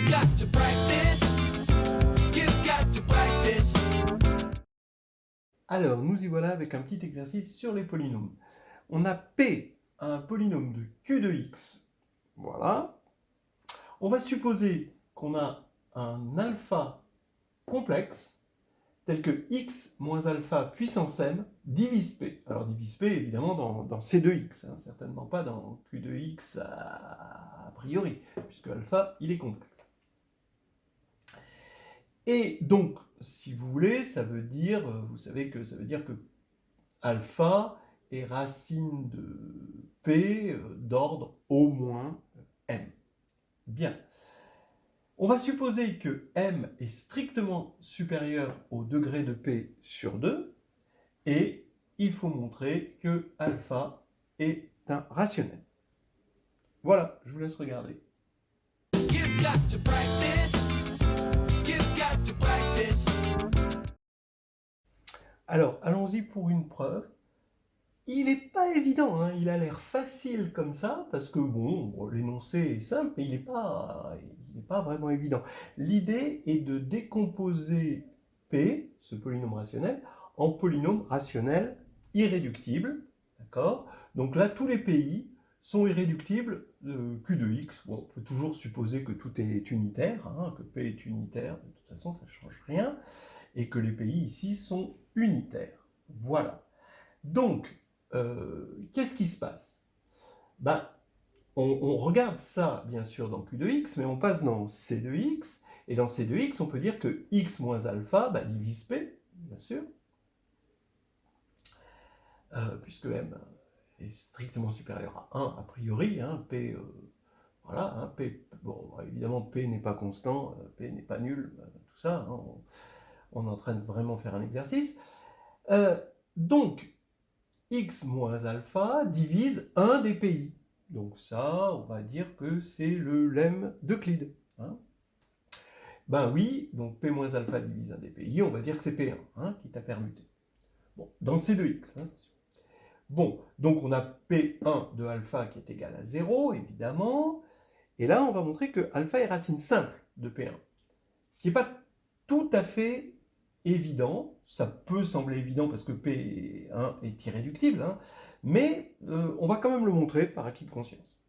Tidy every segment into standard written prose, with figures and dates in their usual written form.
got to practice. You've got to practice. Alors, nous y voilà avec un petit exercice sur les polynômes. On a P, un polynôme de Q de X. Voilà. On va supposer qu'on a un alpha complexe tel que x moins alpha puissance m divise P. Alors divise P évidemment dans C de X, hein, certainement pas dans Q de X a priori, puisque alpha il est complexe. Et donc, si vous voulez, ça veut dire, vous savez que ça veut dire que alpha est racine de P d'ordre au moins m. Bien. On va supposer que m est strictement supérieur au degré de P sur 2, et il faut montrer que alpha est un rationnel. Voilà, je vous laisse regarder. You've got to practice. You've got to practice. Alors, allons-y pour une preuve. Il n'est pas évident, hein, il a l'air facile comme ça, parce que bon, l'énoncé est simple, mais il n'est pas vraiment évident. L'idée est de décomposer P, ce polynôme rationnel, en polynôme rationnel irréductible, d'accord? Donc là, tous les PI sont irréductibles de Q de X. Bon, on peut toujours supposer que tout est unitaire, hein, que P est unitaire, de toute façon, ça ne change rien, et que les PI ici sont unitaires. Voilà. Donc, qu'est-ce qui se passe? Ben, on regarde ça, bien sûr, dans Q de X, mais on passe dans C de X, et dans C de X, on peut dire que X moins alpha divise P, bien sûr, puisque M est strictement supérieur à 1 a priori, hein, P, voilà, hein, P, bon, évidemment, P n'est pas constant, P n'est pas nul, tout ça, hein, on est en train de vraiment faire un exercice. Donc, x moins alpha divise un des PI. Donc ça, on va dire que c'est le lemme d'Euclide. Hein. Ben oui, donc P moins alpha divise un des PI, on va dire que c'est P1, hein, qui t'a permuté. Bon, dans C de X. Hein. Bon, donc on a P1 de alpha qui est égal à 0, évidemment. Et là, on va montrer que alpha est racine simple de P1. Ce qui n'est pas tout à fait évident, ça peut sembler évident parce que P1 est irréductible, hein, mais on va quand même le montrer par acquis de conscience.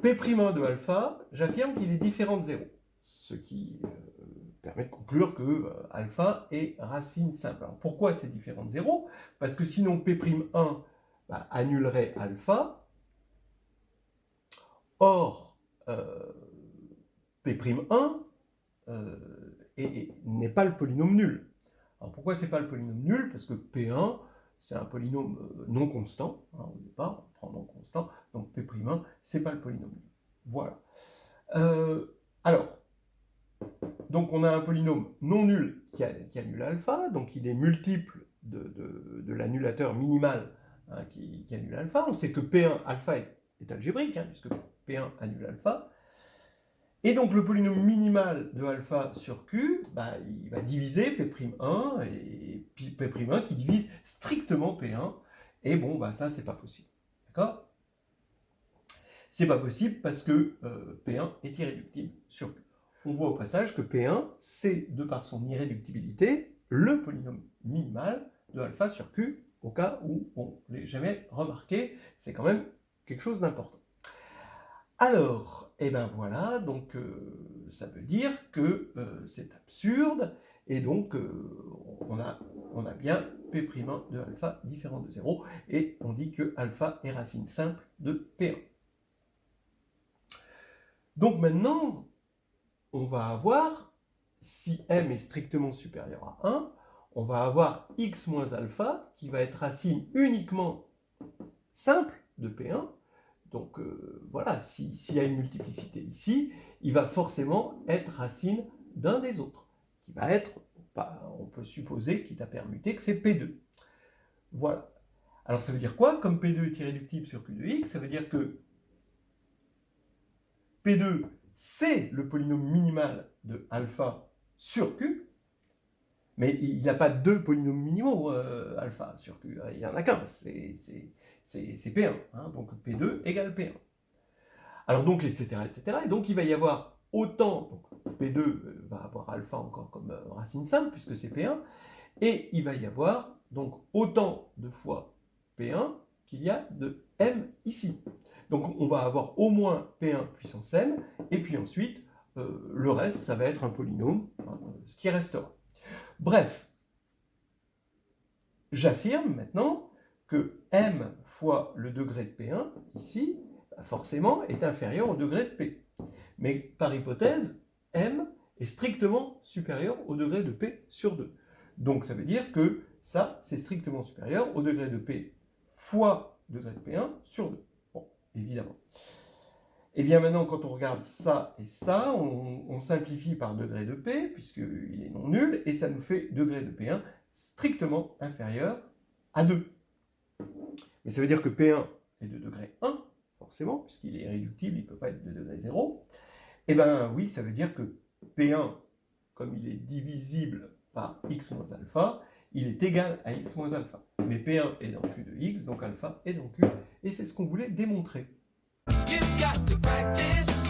P'1 de alpha, j'affirme qu'il est différent de 0, ce qui permet de conclure que alpha est racine simple. Alors pourquoi c'est différent de 0? Parce que sinon P'1 annulerait alpha, or P'1 n'est pas le polynôme nul. Alors pourquoi c'est pas le polynôme nul? Parce que P1, c'est un polynôme non constant, hein, au départ, on prend non constant, donc P'1, c'est pas le polynôme nul. Voilà. Alors, donc on a un polynôme non nul qui annule alpha, donc il est multiple de l'annulateur minimal, hein, qui annule alpha. On sait que P1 alpha est algébrique, hein, puisque P1 annule alpha. Et donc le polynôme minimal de alpha sur Q, il va diviser P'1 et P'1 qui divise strictement P1. Et bon, ça, c'est pas possible. D'accord? C'est pas possible parce que P1 est irréductible sur Q. On voit au passage que P1, c'est, de par son irréductibilité, le polynôme minimal de alpha sur Q, au cas où on ne l'ait jamais remarqué. C'est quand même quelque chose d'important. Alors, et ben voilà, donc ça veut dire que c'est absurde, et donc on a bien P'1 de alpha différent de 0, et on dit que alpha est racine simple de P1. Donc maintenant, on va avoir, si m est strictement supérieur à 1, on va avoir x moins alpha qui va être racine uniquement simple de P1. Donc voilà, s'il y a une multiplicité ici, il va forcément être racine d'un des autres, qui va être, on peut supposer qu'il t'a permuté que c'est P2. Voilà. Alors ça veut dire quoi? Comme P2 est irréductible sur Q de X, ça veut dire que P2, c'est le polynôme minimal de alpha sur Q, mais il n'y a pas deux polynômes minimaux alpha sur Q, il n'y en a qu'un, c'est P1, hein, donc P2 égale P1. Alors donc, etc., etc. Et donc, il va y avoir autant, donc P2 va avoir alpha encore comme racine simple, puisque c'est P1, et il va y avoir donc autant de fois P1 qu'il y a de M ici. Donc, on va avoir au moins P1 puissance M, et puis ensuite, le reste, ça va être un polynôme, hein, ce qui restera. Bref, j'affirme maintenant que M fois le degré de P1, ici, forcément, est inférieur au degré de P. Mais par hypothèse, M est strictement supérieur au degré de P sur 2. Donc ça veut dire que ça, c'est strictement supérieur au degré de P fois degré de P1 sur 2. Bon, évidemment. Et bien maintenant, quand on regarde ça et ça, on simplifie par degré de P, puisqu'il est non nul, et ça nous fait degré de P1 strictement inférieur à 2. Mais ça veut dire que P1 est de degré 1, forcément, puisqu'il est irréductible, il ne peut pas être de degré 0. Eh bien oui, ça veut dire que P1, comme il est divisible par x moins alpha, il est égal à x moins alpha. Mais P1 est dans Q de x, donc alpha est dans Q, et c'est ce qu'on voulait démontrer. You've got to practice.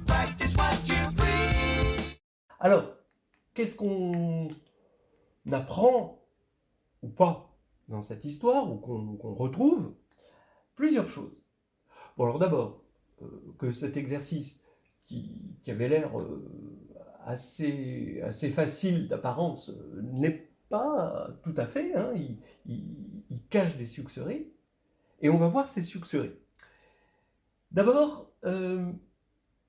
Practice what you preach. Alors, qu'est-ce qu'on apprend ou pas dans cette histoire, ou qu'on retrouve? Plusieurs choses. Bon, alors d'abord, que cet exercice qui avait l'air assez facile d'apparence n'est pas tout à fait, hein, il cache des sucreries, et on va voir ces sucreries. D'abord,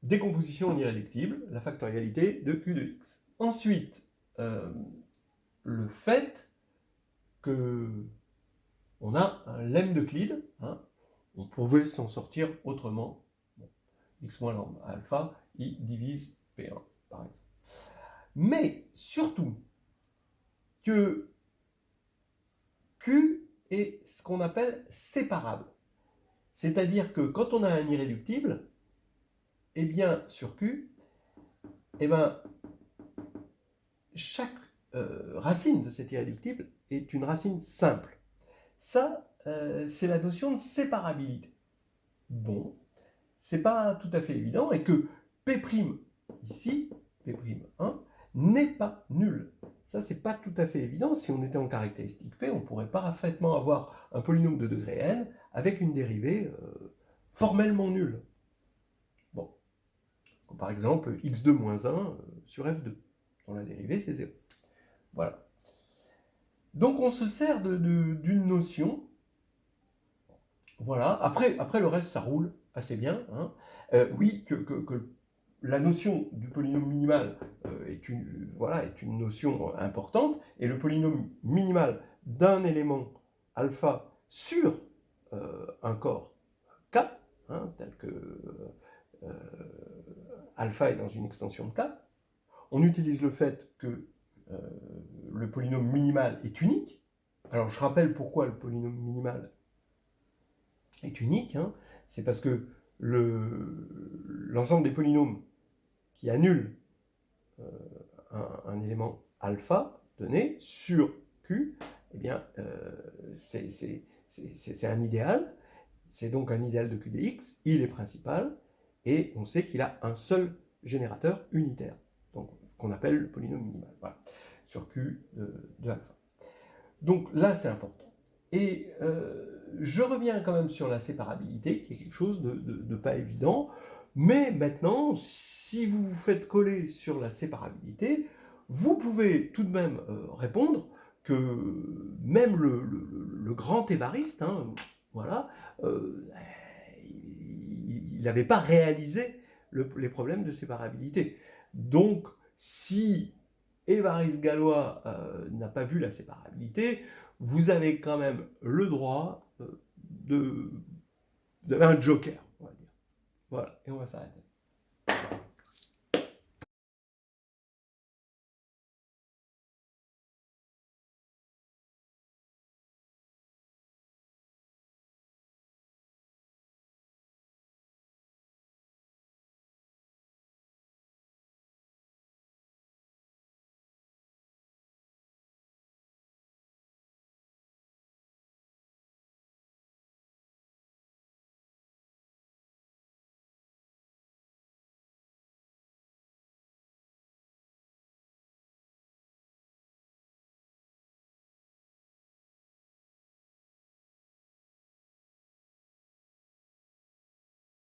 décomposition en irréductible, la factorialité de Q de x. Ensuite, le fait que on a un lemme d'Euclide, hein, on pouvait s'en sortir autrement. Bon, x moins lambda alpha, il divise P1, par exemple. Mais surtout, que Q est ce qu'on appelle séparable. C'est-à-dire que quand on a un irréductible, eh bien, sur Q, eh bien, chaque racine de cet irréductible est une racine simple. Ça, c'est la notion de séparabilité. Bon, c'est pas tout à fait évident, et que P' ici, P'1, n'est pas nul. Ça, c'est pas tout à fait évident. Si on était en caractéristique P, on pourrait parfaitement avoir un polynôme de degré n avec une dérivée formellement nulle. Bon, comme par exemple x2 moins 1 sur f2, dont la dérivée c'est 0. Voilà. Donc on se sert d'une notion. Voilà. Après le reste, ça roule assez bien. Hein. Oui, que la notion du polynôme minimal est une notion importante, et le polynôme minimal d'un élément alpha sur un corps K, hein, tel que alpha est dans une extension de K, on utilise le fait que le polynôme minimal est unique. Alors je rappelle pourquoi le polynôme minimal est unique, hein. C'est parce que l'ensemble des polynômes qui annulent un élément alpha donné sur Q, eh bien, c'est un idéal. C'est donc un idéal de Q de x, il est principal, et on sait qu'il a un seul générateur unitaire, donc qu'on appelle le polynôme minimal, voilà, sur Q de alpha. Donc là, c'est important. Et je reviens quand même sur la séparabilité, qui est quelque chose de pas évident, mais maintenant, si vous vous faites coller sur la séparabilité, vous pouvez tout de même répondre que même le grand Évariste, hein, voilà, il n'avait pas réalisé les problèmes de séparabilité. Donc, si Évariste Galois n'a pas vu la séparabilité, vous avez quand même le droit vous avez un joker, on va dire. Voilà, et on va s'arrêter.